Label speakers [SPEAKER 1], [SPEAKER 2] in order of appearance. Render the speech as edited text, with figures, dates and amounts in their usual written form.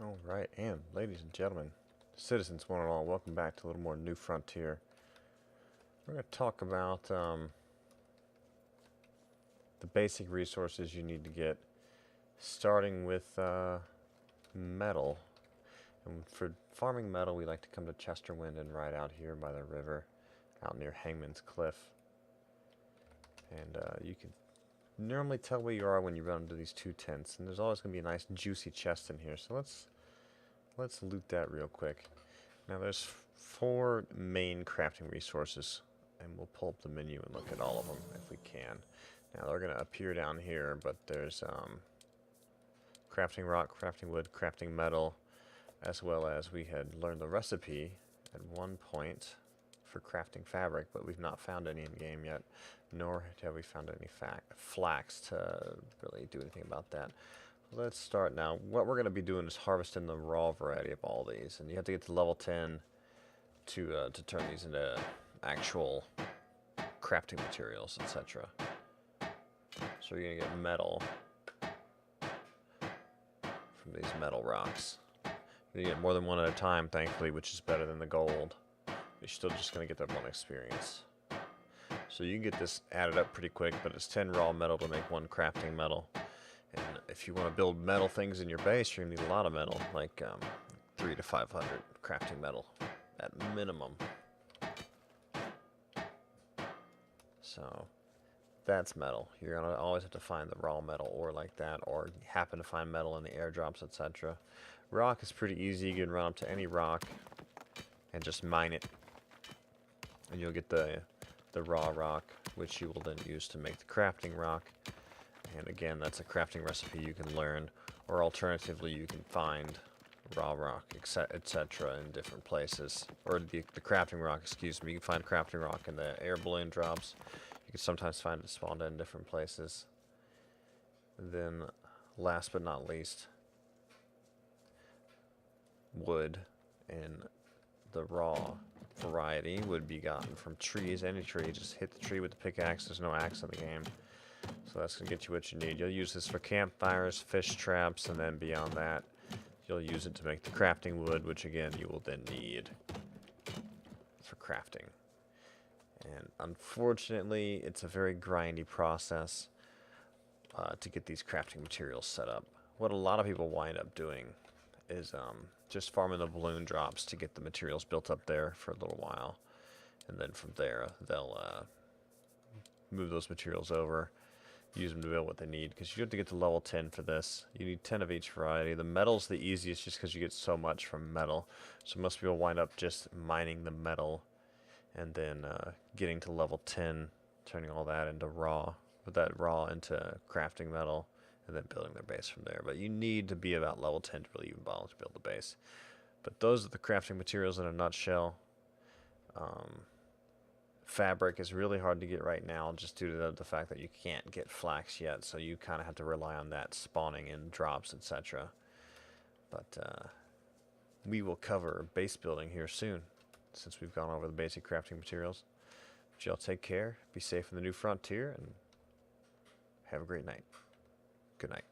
[SPEAKER 1] All right, and ladies and gentlemen, citizens one and all, welcome back to a little more New Frontier. We're going to talk about the basic resources you need to get, starting with metal. And for farming metal, we like to come to Chesterwind and ride out here by the river, out near Hangman's Cliff. And you can normally tell where you are when you run into these two tents, and there's always going to be a nice juicy chest in here. So let's loot that real quick. Now there's 4 main crafting resources, and we'll pull up the menu and look at all of them if we can. Now they're going to appear down here, but there's crafting rock, crafting wood, crafting metal, as well as we had learned the recipe at one point for crafting fabric, but we've not found any in game yet, nor have we found any flax to really do anything about that. Let's start now. What we're going to be doing is harvesting the raw variety of all these, and you have to get to level 10 to turn these into actual crafting materials, etc. So you're going to get metal from these metal rocks. You get more than one at a time, thankfully, which is better than the gold. You're still just going to get that one experience. So you can get this added up pretty quick, but it's 10 raw metal to make 1 crafting metal. And if you want to build metal things in your base, you're going to need a lot of metal, like 300 to 500 crafting metal at minimum. So that's metal. You're going to always have to find the raw metal ore like that, or happen to find metal in the airdrops, etc. Rock is pretty easy. You can run up to any rock and just mine it, and you'll get the raw rock, which you will then use to make the crafting rock. And again, that's a crafting recipe you can learn, or alternatively you can find raw rock, etc. in different places, or the crafting rock, excuse me. You can find crafting rock in the air balloon drops. You can sometimes find it spawned in different places. And then last but not least, wood and the raw variety would be gotten from trees. Any tree, just hit the tree with the pickaxe. There's no axe in the game, so that's gonna get you what you need. You'll use this for campfires, fish traps, and then beyond that you'll use it to make the crafting wood, which again you will then need for crafting. And unfortunately it's a very grindy process to get these crafting materials set up. What a lot of people wind up doing is just farming the balloon drops to get the materials built up there for a little while, and then from there they'll move those materials over, use them to build what they need, because you have to get to level 10 for this. You need 10 of each variety. The metal's the easiest just because you get so much from metal, so most people wind up just mining the metal and then getting to level 10, turning all that into raw, put that raw into crafting metal, and then building their base from there. But you need to be about level 10 to really even bother to build the base. But those are the crafting materials in a nutshell. Fabric is really hard to get right now just due to the fact that you can't get flax yet, so you kind of have to rely on that spawning in drops, etc. But we will cover base building here soon, since we've gone over the basic crafting materials. But y'all take care, be safe in the New Frontier, and have a great night. Good night.